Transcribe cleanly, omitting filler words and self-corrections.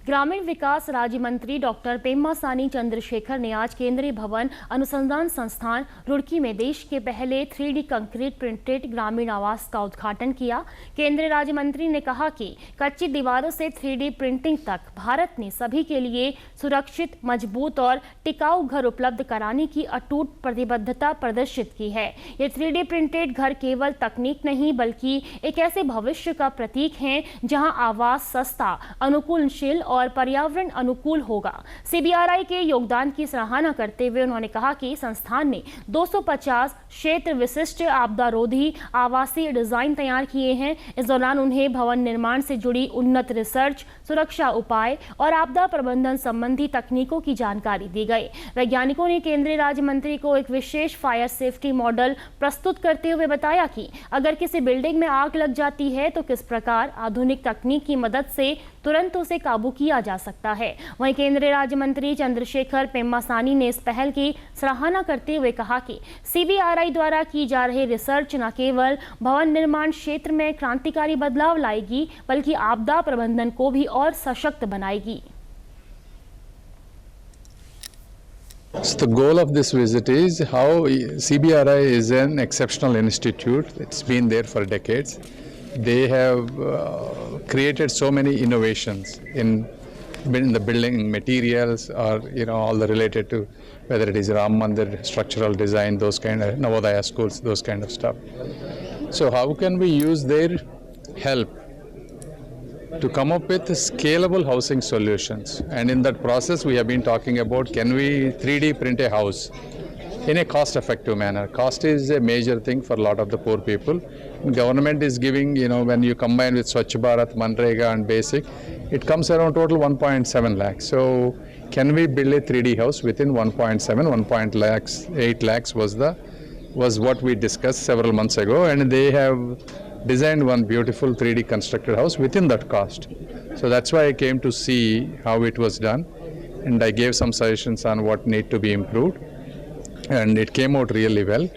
ग्रामीण विकास राज्य मंत्री डॉक्टर पेम्मासानी चंद्रशेखर ने आज केंद्रीय भवन अनुसंधान संस्थान रुड़की में देश के पहले 3D concrete printed Gramin Awas का उद्घाटन किया। केंद्रीय राज्य मंत्री ने कहा कि कच्ची दीवारों से 3D प्रिंटिंग तक भारत ने सभी के लिए सुरक्षित, मजबूत और टिकाऊ घर उपलब्ध कराने की अटूट प्रतिबद्धता प्रदर्शित की है। ये 3D प्रिंटेड घर केवल तकनीक नहीं बल्कि एक ऐसे भविष्य का प्रतीक है जहां आवास सस्ता, अनुकूलनशील और पर्यावरण अनुकूल होगा। CBRI के योगदान की सराहना करते हुए उन्होंने कहा कि संस्थान ने 250 क्षेत्र विशिष्ट आपदारोधी आवासीय डिजाइन तैयार किए हैं। इस दौरान उन्हें भवन निर्माण से जुड़ी उन्नत रिसर्च, सुरक्षा उपाय और आपदा प्रबंधन संबंधी तकनीकों की जानकारी दी गई। वैज्ञानिकों ने केंद्रीय राज्य मंत्री को एक विशेष फायर सेफ्टी मॉडल प्रस्तुत करते हुए बताया कि अगर किसी बिल्डिंग में आग लग जाती है तो किस प्रकार आधुनिक तकनीक की मदद से तुरंत उसे काबू किया जा सकता है। वहीं केंद्रीय राज्य मंत्री चंद्रशेखर पेम्मासानी ने इस पहल की सराहना करते हुए कहा कि CBRI द्वारा की जा रही रिसर्च न केवल भवन निर्माण क्षेत्र में क्रांतिकारी बदलाव लाएगी बल्कि आपदा प्रबंधन को भी और सशक्त बनाएगी। So the goal of this visit is how CBRI is an exceptional institute. It's been there for decades. They have created so many innovations in the building materials, or all the related to whether it is Ram Mandir, structural design, those kind of Navodaya schools, those kind of stuff. So how can we use their help to come up with scalable housing solutions? And in that process, we have been talking about, can we 3D print a house in a cost-effective manner? Cost is a major thing for a lot of the poor people. Government is giving, when you combine with Swachh Bharat, Manrega and Basic, it comes around total 1.7 lakhs. So can we build a 3D house within 1.8 lakhs was what we discussed several months ago, and they have designed one beautiful 3D constructed house within that cost. So that's why I came to see how it was done, and I gave some suggestions on what need to be improved, and it came out really well.